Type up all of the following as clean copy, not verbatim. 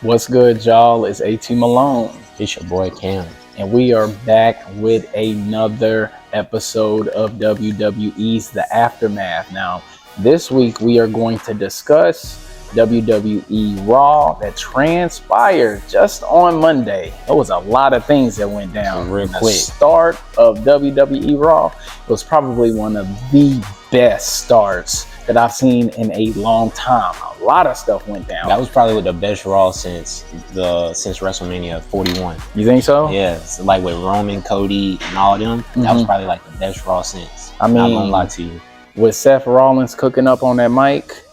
What's good, y'all? It's AT Malone. It's your boy Cam. And we are back with another episode of WWE's The Aftermath. Now, this week we are going to discuss WWE Raw that transpired just on Monday. There was a lot of things that went down real quick. quick. The start of WWE Raw was probably one of the best starts that I've seen in a long time. A lot of stuff went down. That was probably the best Raw since WrestleMania 41. You think so? Yeah, so like with Roman, Cody, and all of them, that was probably like the best Raw since. I mean, not gonna lie to you. With Seth Rollins cooking up on that mic,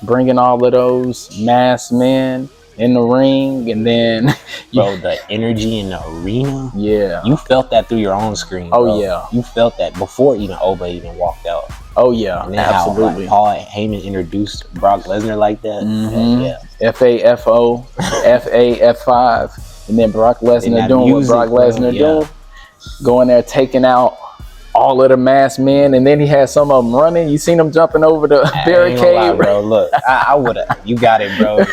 bringing all of those masked men in the ring, and then Bro, the energy in the arena, yeah, you felt that through your own screen. Oh, bro. yeah. You felt that before even Oba even walked out. Oh yeah, And then absolutely. How like, Paul Heyman introduced Brock Lesnar like that. Yeah. FAFO, FAF5, and then Brock Lesnar doing what Brock Lesnar doing, going there taking out all of the masked men, and then he had some of them running. You seen him jumping over the barricade, lie, bro. Look, I would have. You got it, bro.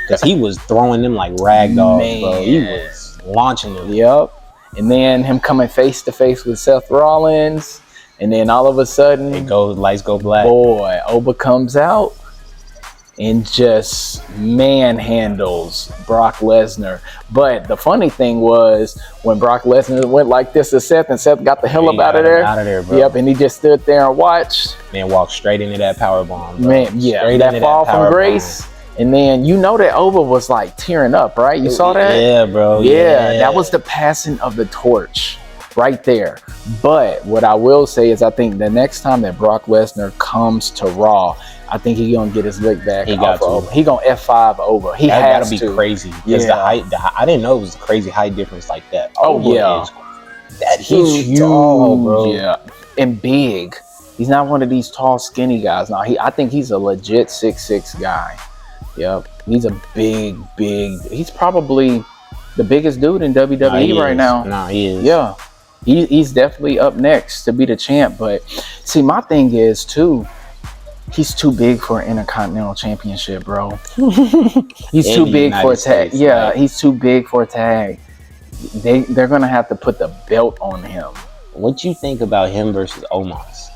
Because he was throwing them like rag dolls, bro. He was launching them. Yep. And then him coming face to face with Seth Rollins, and then all of a sudden, lights go black. Boy, Oba comes out and just manhandles Brock Lesnar. But the funny thing was when Brock Lesnar went like this to Seth, and Seth got the hell up out of there. Out of there, bro. Yep, and he just stood there and watched. Man, walked straight into that powerbomb. Man, yeah, straight that fall from grace. And then you know that Oba was like tearing up, right? You saw that? Yeah, bro. Yeah, that was the passing of the torch right there. But what I will say is I think the next time that Brock Lesnar comes to Raw, I think he's gonna get his lick back. He got to. He gonna F5 over. He has to. That'll be crazy. Because the height, I didn't know it was a crazy height difference like that. Oh yeah, he's huge, tall, bro. Yeah, and big. He's not one of these tall, skinny guys. Now I think he's a legit 6'6" guy. Yep, he's a big. He's probably the biggest dude in WWE right now. Nah, he is. Yeah, he's definitely up next to be the champ. But see, my thing is too, he's too big for an Intercontinental Championship, bro. He's too big for a tag. Yeah, he's too big for a tag. They're gonna have to put the belt on him. What you think about him versus Omos?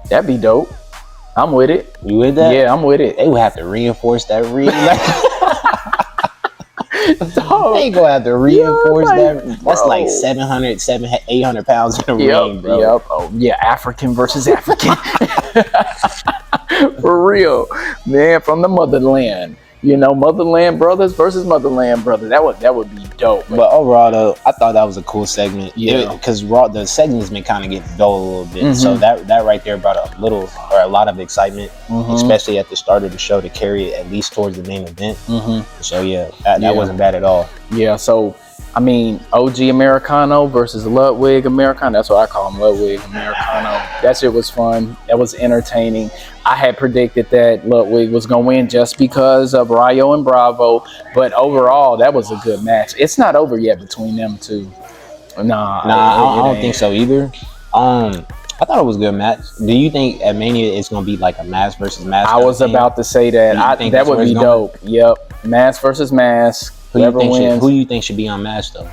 That'd be dope. I'm with it. You with that? Yeah, I'm with it. They would have to reinforce that ring. Dog. They gonna have to reinforce that. That's bro. like 800 pounds in the ring, bro. Yep. Oh yeah, African versus African. For real, man, from the motherland. You know, motherland brothers versus motherland brothers. That would be dope. But overall, though, I thought that was a cool segment. Yeah, because Raw, the segment's been kind of getting dull a little bit. So that right there brought a lot of excitement, especially at the start of the show to carry it at least towards the main event. So yeah, that wasn't bad at all. Yeah. So I mean, OG Americano versus Ludwig Americano. That's what I call him, Ludwig Americano. That shit was fun. That was entertaining. I had predicted that Ludwig was going to win just because of Rayo and Bravo. But overall, that was a good match. It's not over yet between them two. Nah, I don't think so either. I thought it was a good match. Do you think at Mania it's going to be like a mask versus mask? I was about to say that. That would be dope. Yep. Mask versus mask. Whoever wins. Who do you think should be on mask though?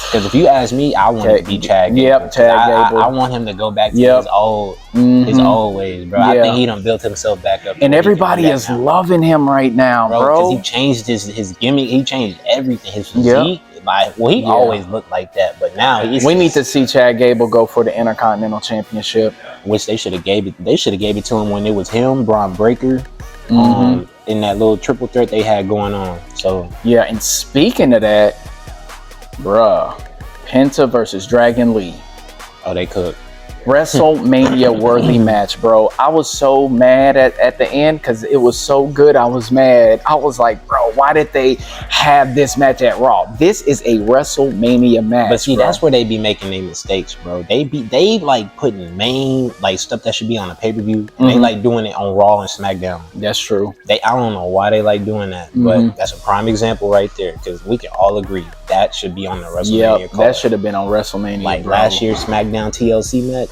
Because if you ask me, I want it to be Chad Gable. Yep, Chad Gable. I want him to go back to his old ways, bro. I think he done built himself back up. And everybody is loving him right now, bro. Because he changed his gimmick. He changed everything. His physique. He always looked like that, but now we need to see Chad Gable go for the Intercontinental Championship, which they should have gave it. They should have gave it to him when it was him, Braun Breaker, in that little triple threat they had going on. So yeah, and speaking of that, bruh, Penta versus Dragon Lee. Oh, they cooked. WrestleMania worthy match, bro. I was so mad at the end because it was so good. I was mad. I was like, bro, why did they have this match at Raw? This is a WrestleMania match. But see, bro. That's where they be making their mistakes, bro. They like putting main like stuff that should be on a pay-per-view, and they like doing it on Raw and SmackDown. That's true. I don't know why they like doing that, but that's a prime example right there because we can all agree that should be on the WrestleMania card. That should have been on WrestleMania. Like last year's SmackDown TLC match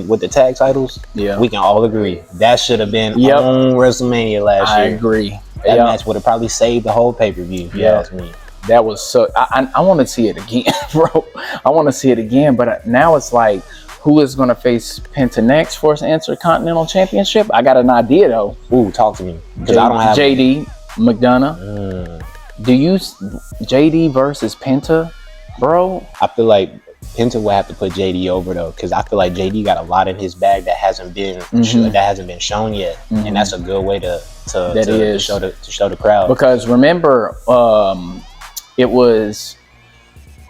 with the tag titles. Yeah, we can all agree that should have been on WrestleMania last year. I agree. That match would have probably saved the whole pay-per-view, if you ask me. That was so. I want to see it again, bro. I want to see it again, but now it's like, who is going to face Penta next for his Intercontinental Championship? I got an idea though. Ooh, talk to me, because I don't have JD McDonough. Do you JD versus Penta, bro? I feel like Penta will have to put JD over though, because I feel like JD got a lot in his bag that hasn't been shown yet, and that's a good way to show the crowd. Because remember, it was,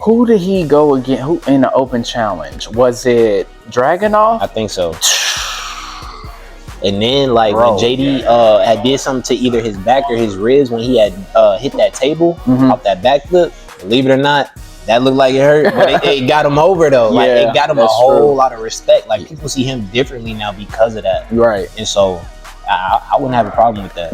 who did he go against? Who in the open challenge? Was it Dragunov? I think so. And then when JD had did something to either his back or his ribs when he had hit that table off that backflip, believe it or not, that looked like it hurt, but it got him over though. Like it got him a whole lot of respect. Like people see him differently now because of that. Right. And so I wouldn't have a problem with that.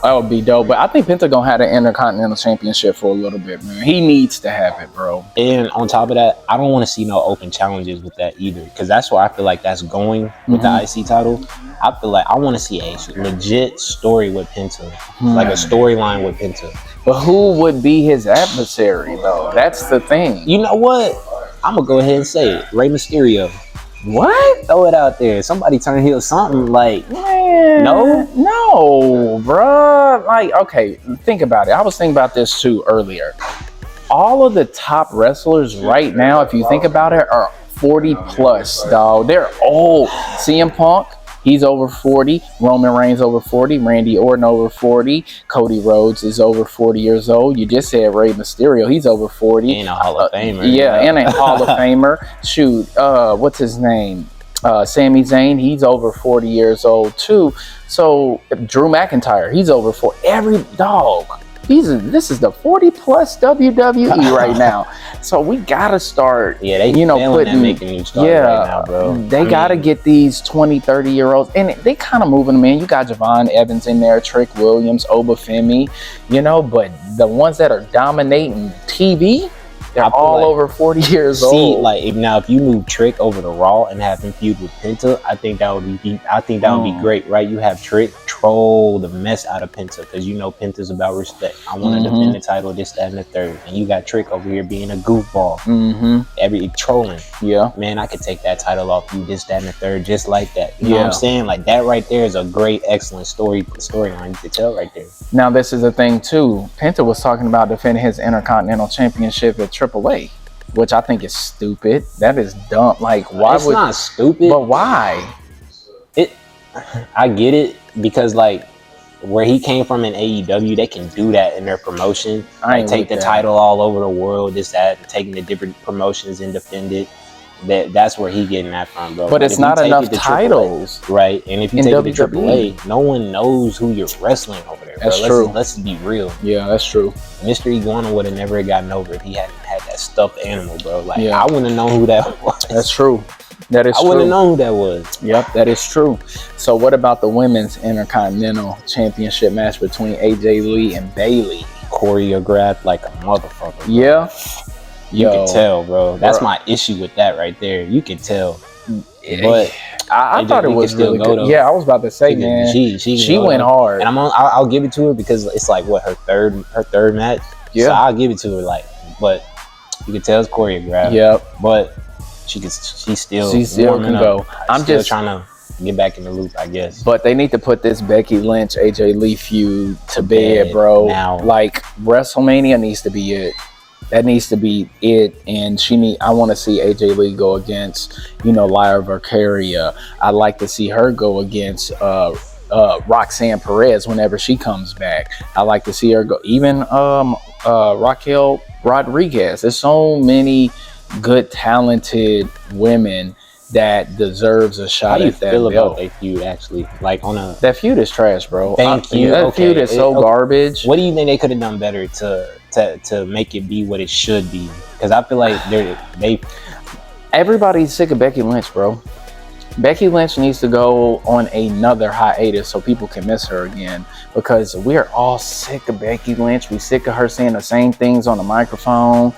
That would be dope. But I think Penta gonna have the Intercontinental Championship for a little bit, man. He needs to have it, bro. And on top of that, I don't want to see no open challenges with that either, because that's where I feel like that's going with the IC title. I feel like I want to see a legit story with Penta, like a storyline with Penta. But who would be his adversary, though? That's the thing. You know what? I'm gonna go ahead and say it. Rey Mysterio. What? Throw it out there. Somebody turn heel something like. Man, no, bruh. Like, okay, think about it. I was thinking about this too earlier. All of the top wrestlers right now, if you think about it, are 40 plus, dog. They're old. CM Punk, he's over 40. Roman Reigns over 40. Randy Orton over 40. Cody Rhodes is over 40 years old. You just said Rey Mysterio, he's over 40. And a Hall of Famer. And a Hall of Famer. Shoot, what's his name? Sami Zayn, he's over 40 years old too. So Drew McIntyre, he's over 40. Every dog. This is the 40 plus WWE right now. So we gotta start, making new stars right now, bro. They gotta get these 20, 30-year-olds, and they kind of moving them in. You got Javon Evans in there, Trick Williams, Obafemi, but the ones that are dominating TV, they're all over 40 years old. If you move Trick over to Raw and have him feud with Penta, I think that would be great, right? You have Trick troll the mess out of Penta, because Penta's about respect. I want to defend the title, this, that, and the third. And you got Trick over here being a goofball, every trolling. Yeah, man, I could take that title off you, this, that, and the third, just like that. You know what I'm saying? Like that right there is a great, excellent storyline you could tell right there. Now this is the thing too. Penta was talking about defending his Intercontinental Championship at AAA, which I think is stupid. That is dumb. Like, why it's not stupid. But why? I get it, because where he came from in AEW, they can do that in their promotion. Take the title all over the world, this, that, taking the different promotions and defend it. That's where he getting that from, bro. But it's not enough titles, AAA, right? And if you take it to AAA, no one knows who you're wrestling over there, bro. That's true. Let's be real. Yeah, that's true. Mr. Iguana would have never gotten over if he hadn't had that stuffed animal, bro. I wouldn't have known who that was. That's true. That is true. I wouldn't have known who that was. Yep, that is true. So what about the Women's Intercontinental Championship match between AJ Lee and Bayley? Choreographed like a motherfucker, bro. Yeah. You can tell, bro. That's my issue with that right there. You can tell. But I thought it was really good. Though. Yeah, I was about to say, man. She went hard. And I'll give it to her, because it's her third match. Yeah. So I'll give it to her. But you can tell it's choreographed. Yep. But she still can go. I'm just trying to get back in the loop, I guess. But they need to put this Becky Lynch AJ Lee feud to bed, bro. Now, WrestleMania needs to be it. That needs to be it, and I want to see AJ Lee go against, Lyra Valkyria. I'd like to see her go against Roxanne Perez whenever she comes back. I like to see her go, even Raquel Rodriguez. There's so many good, talented women that deserves a shot. How do you at that feel belt. about that feud, actually? That feud is trash, bro. Thank you. That feud is so garbage. What do you think they could have done better to make it be what it should be? Because I feel like everybody's sick of Becky Lynch, bro. Becky Lynch needs to go on another hiatus so people can miss her again, because we're all sick of Becky Lynch. We sick of her saying the same things on the microphone.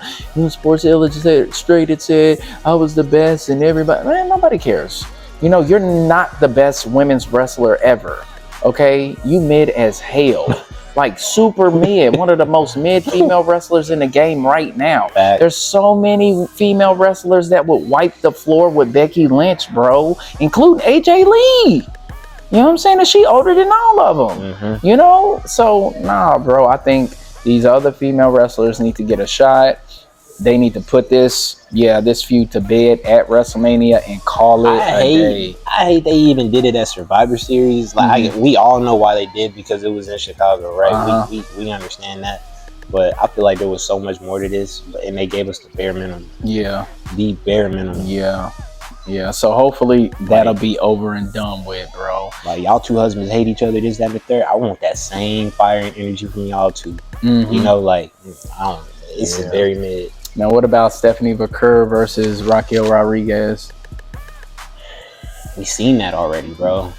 Sports Illustrated said I was the best, and everybody, man, nobody cares. You're not the best women's wrestler ever. Okay, you mid as hell. like super mid, one of the most mid female wrestlers in the game right now. There's so many female wrestlers that would wipe the floor with Becky Lynch, bro, including AJ Lee. You know what I'm saying? And she older than all of them. You know? So, nah, bro, I think these other female wrestlers need to get a shot. They need to put this feud to bed at WrestleMania and call it a day. I hate they even did it at Survivor Series. Like we all know why they did, because it was in Chicago, right? We understand that. But I feel like there was so much more to this, and they gave us the bare minimum. Yeah. The bare minimum. Yeah. Yeah, so hopefully that'll be over and done with, bro. Like, y'all two husbands hate each other, this, that, and the third. I want that same fire and energy from y'all two. You know, like, it's very mid. Now, what about Stephanie McCurr versus Raquel Rodriguez? We seen that already, bro.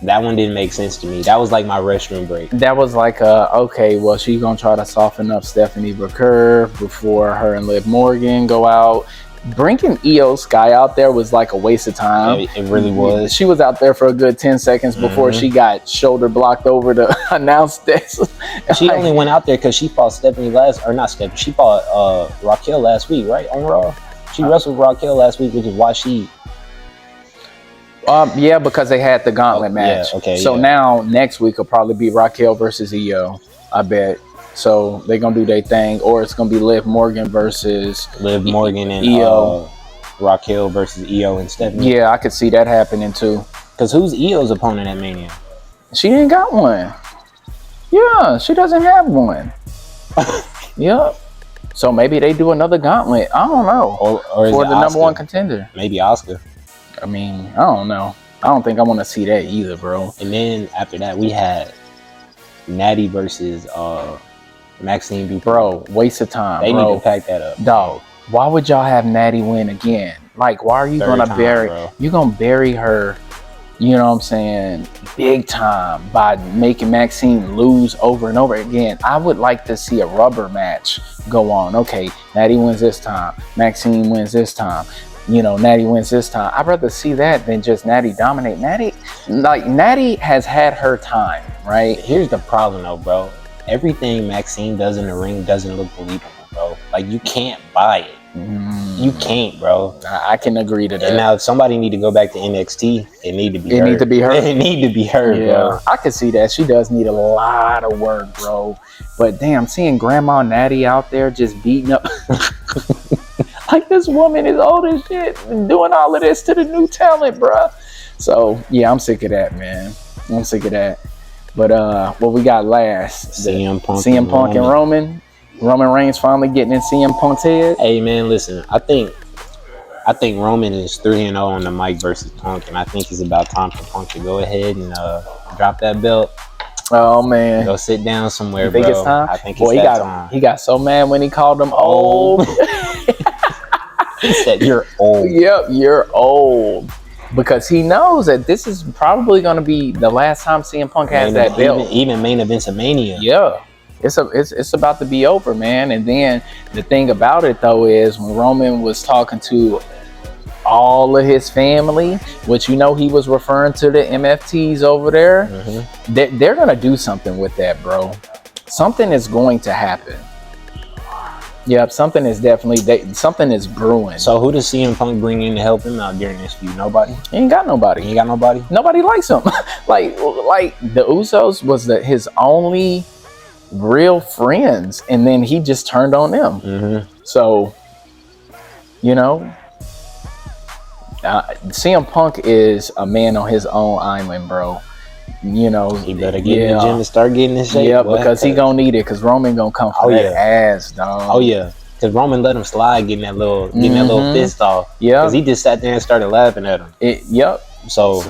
That one didn't make sense to me. That was like my restroom break. That was like, okay, well, she's going to try to soften up Stephanie McCurr before her and Liv Morgan go out. Bringing Io Sky out there was like a waste of time. It really was. She was out there for a good 10 seconds before she got shoulder blocked over to announce this. She only went out there because she fought she fought Raquel last week, right, on Raw? She wrestled Raquel last week, which is why she... yeah, because they had the gauntlet match. Yeah, okay. So now next week will probably be Raquel versus Io, I bet. So they're gonna do their thing, or it's gonna be Liv Morgan versus and Io. Raquel versus Io and Stephanie. Yeah, I could see that happening too. Because who's Io's opponent at Mania? She ain't got one. Yeah, she doesn't have one. Yep. So maybe they do another gauntlet. I don't know. Or is for it the Asuka? number one contender. Maybe Asuka. I mean, I don't know. I don't think I want to see that either, bro. And then after that, we had Natty versus Maxine Dupree. Bro, waste of time. They need to pack that up. Dog, why would y'all have Natty win again? Like, why are you gonna bury her, you know what I'm saying, big time by making Maxine lose over and over again? I would like to see a rubber match go on. Okay, Natty wins this time, Maxine wins this time, you know, Natty wins this time. I'd rather see that than just Natty dominate. Natty has had her time, right? Here's the problem though, bro. Everything Maxine does in the ring doesn't look believable, bro. Like, you can't buy it. You can't, bro. I can agree to that. And now if somebody need to go back to NXT, it need to be her. It need to be her. It need to be her, bro. I can see that. She does need a lot of work, bro. But damn, seeing Grandma Natty out there just beating up... like, this woman is old as shit and doing all of this to the new talent, bro. So, yeah, I'm sick of that, man. I'm sick of that. But what we got last? CM Punk and Roman. Roman Reigns finally getting in CM Punk's head. Hey man, listen. I think Roman is 3-0 on the mic versus Punk, and I think it's about time for Punk to go ahead and drop that belt. Oh man, go sit down somewhere, you think bro. It's time? I think it's time. He got so mad when he called him old. He said, "You're old." Yep, you're old. Because he knows that this is probably going to be the last time CM Punk has that belt. Even main events of Mania. Yeah. It's about to be over, man. And then the thing about it, though, is when Roman was talking to all of his family, which, you know, he was referring to the MFTs over there, they're going to do something with that, bro. Something is going to happen. Yep, something is brewing. So who does CM Punk bring in to help him out during this feud? Nobody? He ain't got nobody. Nobody likes him. like the Usos was his only real friends, and then he just turned on them. So, you know, CM Punk is a man on his own island, bro. You know, he better get in the gym and start getting in shape. Yeah, because he gonna need it. Because Roman gonna come for that ass, dog. Oh yeah, because Roman let him slide, getting that little fist off. Yeah, because he just sat there and started laughing at him. So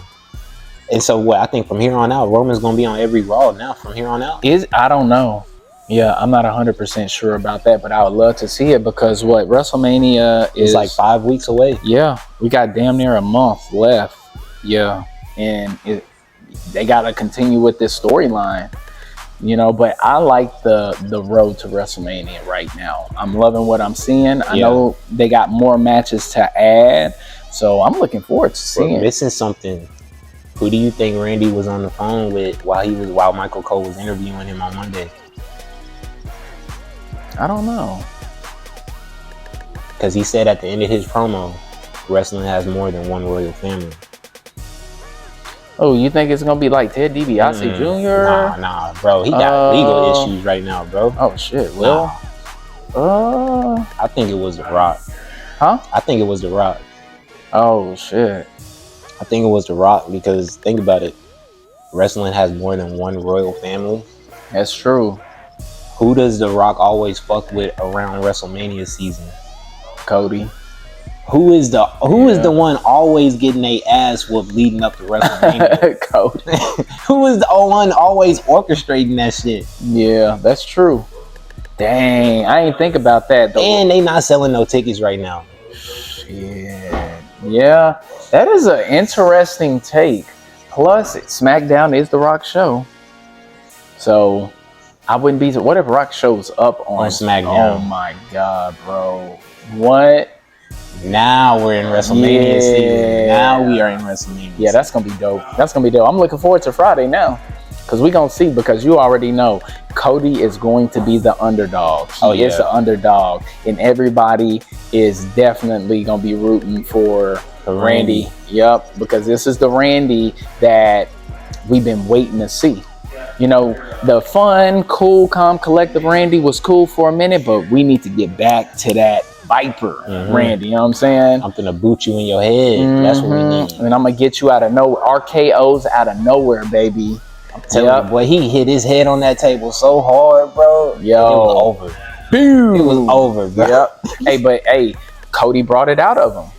what? I think from here on out, Roman's gonna be on every Raw now. From here on out, I don't know. Yeah, I'm not 100% sure about that, but I would love to see it because WrestleMania is like 5 weeks away. Yeah, we got damn near a month left. Yeah, and they got to continue with this storyline, you know, but I like the road to WrestleMania right now. I'm loving what I'm seeing. I know they got more matches to add, so I'm looking forward to seeing. We're missing something Who do you think Randy was on the phone with while Michael Cole was interviewing him on Monday? I don't know. Because he said at the end of his promo, wrestling has more than one royal family. Oh, you think it's gonna be like Ted DiBiase Jr.? Nah, bro. He got legal issues right now, bro. Oh shit. Well, I think it was The Rock. Huh? I think it was The Rock. Oh shit. I think it was The Rock because think about it. Wrestling has more than one royal family. That's true. Who does The Rock always fuck with around WrestleMania season? Cody. Who is the one always getting their ass whooped leading up to WrestleMania? Cody. Who is the one always orchestrating that shit? Yeah, that's true. Dang, I ain't think about that though. And they not selling no tickets right now. Yeah, that is an interesting take. Plus, SmackDown is the Rock show, so I wouldn't be. What if Rock shows up on SmackDown? Oh my god, bro! What? Now we're in WrestleMania season. Now we are in WrestleMania. Yeah, that's gonna be dope. That's gonna be dope. I'm looking forward to Friday now, because we're gonna see. Because you already know Cody is going to be the underdog. He is the underdog, and everybody is definitely gonna be rooting for Randy. Yep, because this is the Randy that we've been waiting to see. You know, the fun, cool, calm, collective Randy was cool for a minute, but we need to get back to that Viper Randy. You know what I'm saying? I'm gonna boot you in your head. That's what we need. And I'm gonna get you out of nowhere. RKO's out of nowhere, baby. I'm telling you, boy, he hit his head on that table so hard, bro. Yo, it was over. Boom. It was over, bro. Yep. Hey, Cody brought it out of him.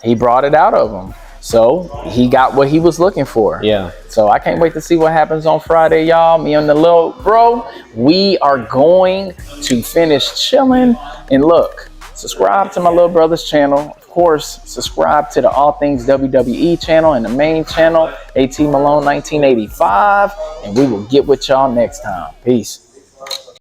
He brought it out of him. So he got what he was looking for. Yeah. So I can't wait to see what happens on Friday, y'all. Me and the little bro, we are going to finish chilling. And look, subscribe to my little brother's channel. Of course, subscribe to the All Things WWE channel and the main channel, AT Malone 1985. And we will get with y'all next time. Peace.